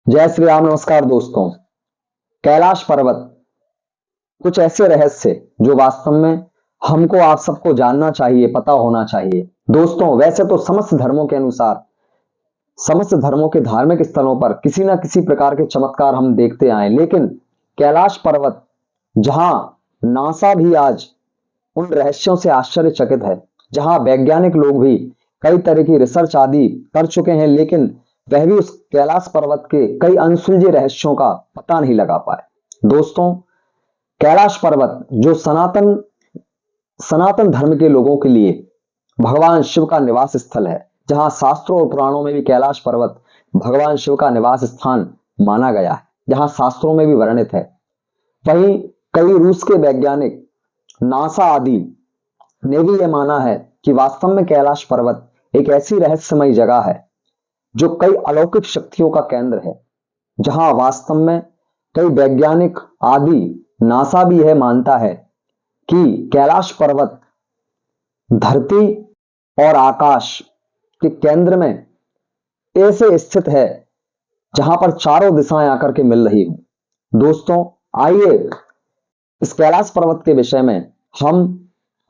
जय श्री राम। नमस्कार दोस्तों। कैलाश पर्वत कुछ ऐसे रहस्य जो वास्तव में हमको आप सबको जानना चाहिए, पता होना चाहिए। दोस्तों, वैसे तो समस्त धर्मों के अनुसार समस्त धर्मों के धार्मिक स्थलों पर किसी ना किसी प्रकार के चमत्कार हम देखते आए, लेकिन कैलाश पर्वत, जहां नासा भी आज उन रहस्यों से आश्चर्यचकित है, जहां वैज्ञानिक लोग भी कई तरह की रिसर्च आदि कर चुके हैं, लेकिन वह भी उस कैलाश पर्वत के कई अनसुलझे रहस्यों का पता नहीं लगा पाए। दोस्तों, कैलाश पर्वत जो सनातन सनातन धर्म के लोगों के लिए भगवान शिव का निवास स्थल है, जहां शास्त्रों और पुराणों में भी कैलाश पर्वत भगवान शिव का निवास स्थान माना गया है, जहां शास्त्रों में भी वर्णित है। वहीं कई रूस के वैज्ञानिक, नासा आदि ने भी यह माना है कि वास्तव में कैलाश पर्वत एक ऐसी रहस्यमयी जगह है जो कई अलौकिक शक्तियों का केंद्र है, जहां वास्तव में कई वैज्ञानिक आदि, नासा भी यह मानता है कि कैलाश पर्वत धरती और आकाश के केंद्र में ऐसे स्थित है जहां पर चारों दिशाएं आकर के मिल रही हूं। दोस्तों, आइए इस कैलाश पर्वत के विषय में हम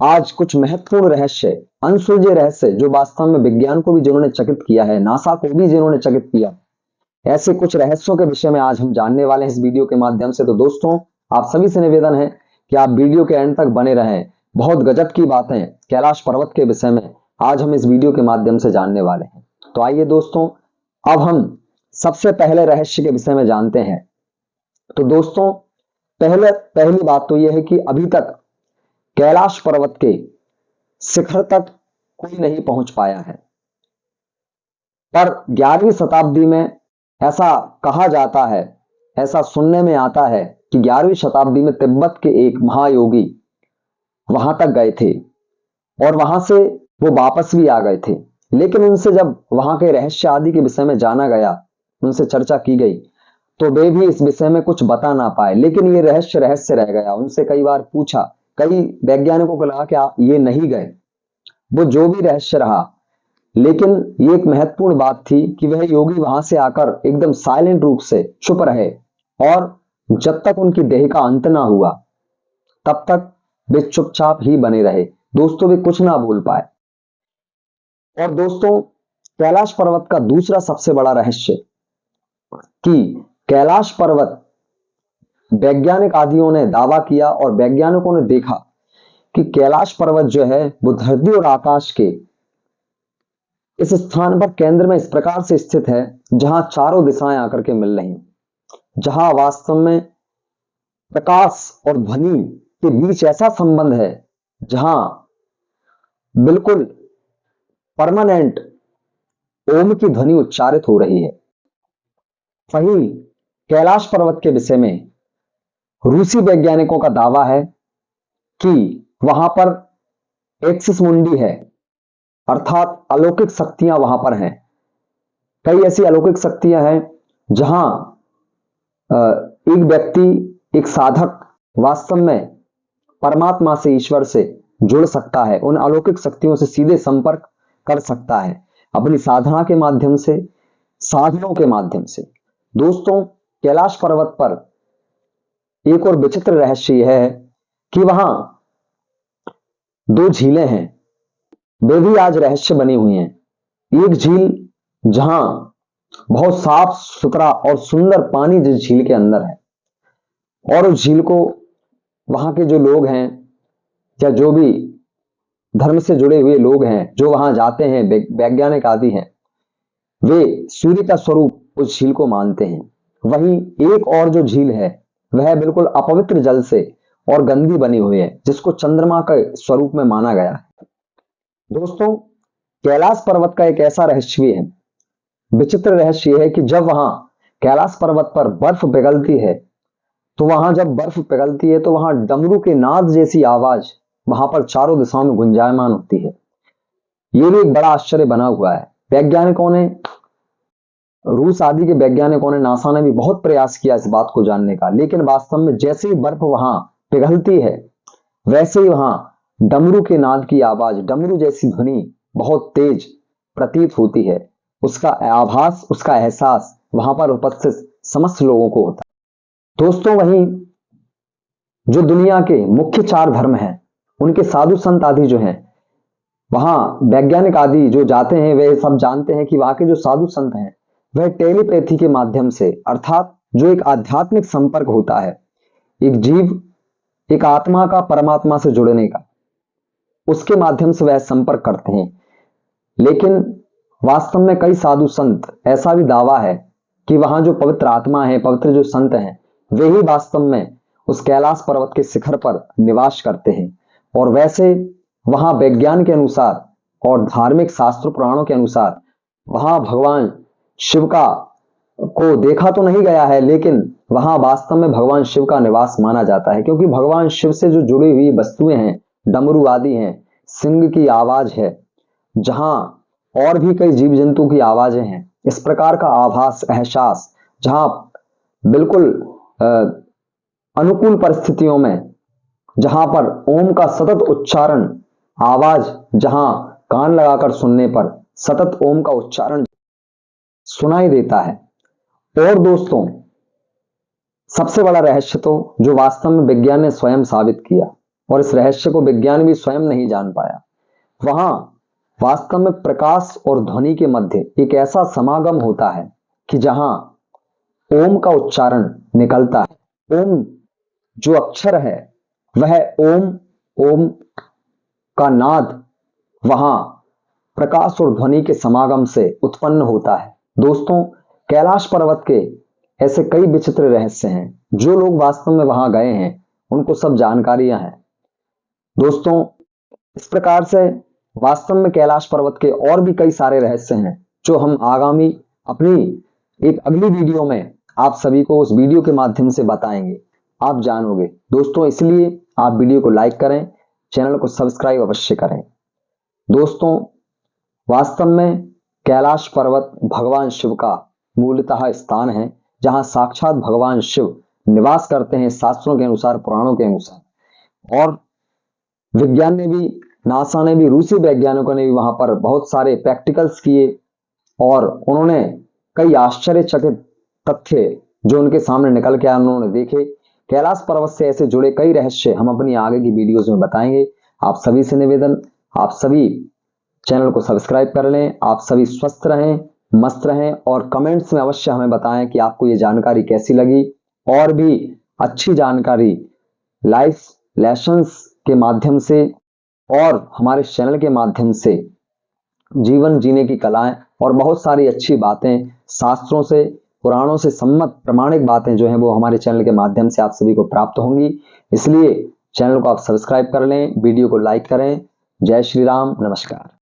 आज कुछ महत्वपूर्ण रहस्य, अनसुलझे रहस्य जो वास्तव में विज्ञान को भी जिन्होंने चकित किया है, नासा को भी जिन्होंने चकित किया, ऐसे कुछ रहस्यों के विषय में आज हम जानने वाले हैं इस वीडियो के माध्यम से। तो दोस्तों, आप सभी से निवेदन है कि आप वीडियो के एंड तक बने रहें। बहुत गजब की बातें कैलाश पर्वत के विषय में आज हम इस वीडियो के माध्यम से जानने वाले हैं। तो आइए दोस्तों, अब हम सबसे पहले रहस्य के विषय में जानते हैं। तो दोस्तों, पहली बात तो यह है कि अभी तक कैलाश पर्वत के शिखर तक कोई नहीं पहुंच पाया है, पर 11वीं शताब्दी में ऐसा कहा जाता है, ऐसा सुनने में आता है कि 11वीं शताब्दी में तिब्बत के एक महायोगी वहां तक गए थे और वहां से वो वापस भी आ गए थे। लेकिन उनसे जब वहां के रहस्य आदि के विषय में जाना गया, उनसे चर्चा की गई, तो वे भी इस विषय में कुछ बता ना पाए। लेकिन ये रहस्य रहस्य रह गया। उनसे कई बार पूछा, कई वैज्ञानिकों को लगा कि आप ये नहीं गए, वो जो भी रहस्य रहा। लेकिन ये एक महत्वपूर्ण बात थी कि वह योगी वहां से आकर एकदम साइलेंट रूप से चुप रहे और जब तक उनकी देह का अंत ना हुआ तब तक वे चुपचाप ही बने रहे। दोस्तों, वे कुछ ना बोल पाए। और दोस्तों, कैलाश पर्वत का दूसरा सबसे बड़ा रहस्य कि कैलाश पर्वत, वैज्ञानिक आदियों ने दावा किया और वैज्ञानिकों ने देखा कि कैलाश पर्वत जो है वो धरती और आकाश के इस स्थान पर केंद्र में इस प्रकार से स्थित है जहां चारों दिशाएं आकर के मिल रही, जहां वास्तव में प्रकाश और ध्वनि के बीच ऐसा संबंध है, जहां बिल्कुल परमानेंट ओम की ध्वनि उच्चारित हो रही है। वहीं कैलाश पर्वत के विषय में रूसी वैज्ञानिकों का दावा है कि वहां पर एक्सिस मुंडी है, अर्थात अलौकिक शक्तियां वहां पर हैं। कई ऐसी अलौकिक शक्तियां हैं जहां एक व्यक्ति, एक साधक वास्तव में परमात्मा से, ईश्वर से जुड़ सकता है, उन अलौकिक शक्तियों से सीधे संपर्क कर सकता है अपनी साधना के माध्यम से, साधनों के माध्यम से। दोस्तों, कैलाश पर्वत पर एक और विचित्र रहस्य यह है कि वहां दो झीलें हैं, वे भी आज रहस्य बनी हुई हैं। एक झील जहां बहुत साफ सुथरा और सुंदर पानी जिस झील के अंदर है, और उस झील को वहां के जो लोग हैं या जो भी धर्म से जुड़े हुए लोग हैं जो वहां जाते हैं, वैज्ञानिक आदि हैं, वे सूर्य का स्वरूप उस झील को मानते हैं। वहीं एक और जो झील है वह बिल्कुल अपवित्र जल से और गंदी बनी हुई है, जिसको चंद्रमा के स्वरूप में माना गया है। दोस्तों, कैलाश पर्वत का एक ऐसा रहस्य भी है, विचित्र रहस्य यह है कि जब वहां कैलाश पर्वत पर बर्फ पिघलती है, तो वहां जब बर्फ पिघलती है तो वहां डमरू के नाद जैसी आवाज वहां पर चारों दिशाओं में गुंजायमान होती है। ये भी एक बड़ा आश्चर्य बना हुआ है। वैज्ञानिकों ने, रूस आदि के वैज्ञानिकों ने, नासा ने भी बहुत प्रयास किया इस बात को जानने का, लेकिन वास्तव में जैसे ही बर्फ वहां पिघलती है वैसे ही वहां डमरू के नाद की आवाज, डमरू जैसी ध्वनि बहुत तेज प्रतीत होती है। उसका आभास, उसका एहसास वहां पर उपस्थित समस्त लोगों को होता है। दोस्तों, वहीं जो दुनिया के मुख्य 4 धर्म हैं, उनके साधु संत आदि जो हैं, वहां वैज्ञानिक आदि जो जाते हैं, वे सब जानते हैं कि वहां के जो साधु संत हैं, वह टेलीपैथी के माध्यम से, अर्थात जो एक आध्यात्मिक संपर्क होता है, एक जीव, एक आत्मा का परमात्मा से जुड़ने का, उसके माध्यम से वह संपर्क करते हैं। लेकिन वास्तव में कई साधु संत ऐसा भी दावा है कि वहां जो पवित्र आत्मा है, पवित्र जो संत हैं, वे ही वास्तव में उस कैलाश पर्वत के शिखर पर निवास करते हैं। और वैसे वहां विज्ञान के अनुसार और धार्मिक शास्त्र पुराणों के अनुसार वहां भगवान शिव का को देखा तो नहीं गया है, लेकिन वहां वास्तव में भगवान शिव का निवास माना जाता है, क्योंकि भगवान शिव से जो जुड़ी हुई वस्तुएं हैं, डमरू आदि हैं, सिंह की आवाज है, जहां और भी कई जीव जंतु की आवाजें हैं, इस प्रकार का आभास, एहसास, जहां बिल्कुल अनुकूल परिस्थितियों में, जहां पर ओम का सतत उच्चारण, आवाज जहां कान लगाकर सुनने पर सतत ओम का उच्चारण सुनाई देता है। और दोस्तों, सबसे बड़ा रहस्य तो जो वास्तव में विज्ञान ने स्वयं साबित किया, और इस रहस्य को विज्ञान भी स्वयं नहीं जान पाया, वहां वास्तव में प्रकाश और ध्वनि के मध्य एक ऐसा समागम होता है कि जहां ओम का उच्चारण निकलता है। ओम जो अक्षर है, वह ओम का नाद वहां प्रकाश और ध्वनि के समागम से उत्पन्न होता है। दोस्तों, कैलाश पर्वत के ऐसे कई विचित्र रहस्य हैं, जो लोग वास्तव में वहां गए हैं उनको सब जानकारियां हैं। दोस्तों, इस प्रकार से वास्तव में कैलाश पर्वत के और भी कई सारे रहस्य हैं, जो हम आगामी अपनी एक अगली वीडियो में आप सभी को उस वीडियो के माध्यम से बताएंगे, आप जानोगे। दोस्तों, इसलिए आप वीडियो को लाइक करें, चैनल को सब्सक्राइब अवश्य करें। दोस्तों, वास्तव में कैलाश पर्वत भगवान शिव का मूलतः स्थान है, जहां साक्षात भगवान शिव निवास करते हैं, शास्त्रों के अनुसार, पुराणों के अनुसार। और विज्ञान ने भी, नासा ने भी, रूसी वैज्ञानिकों ने भी वहां पर बहुत सारे प्रैक्टिकल्स किए, और उन्होंने कई आश्चर्यचकित तथ्य जो उनके सामने निकल के आए, उन्होंने देखे। कैलाश पर्वत से ऐसे जुड़े कई रहस्य हम अपनी आगे की वीडियोस में बताएंगे। आप सभी से निवेदन, आप सभी चैनल को सब्सक्राइब कर लें। आप सभी स्वस्थ रहें, मस्त रहें, और कमेंट्स में अवश्य हमें बताएं कि आपको ये जानकारी कैसी लगी। और भी अच्छी जानकारी लाइव लेसन्स के माध्यम से और हमारे चैनल के माध्यम से, जीवन जीने की कलाएं और बहुत सारी अच्छी बातें, शास्त्रों से, पुराणों से सम्मत प्रमाणिक बातें जो हैं, वो हमारे चैनल के माध्यम से आप सभी को प्राप्त होंगी। इसलिए चैनल को आप सब्सक्राइब कर लें, वीडियो को लाइक करें। जय श्री राम, नमस्कार।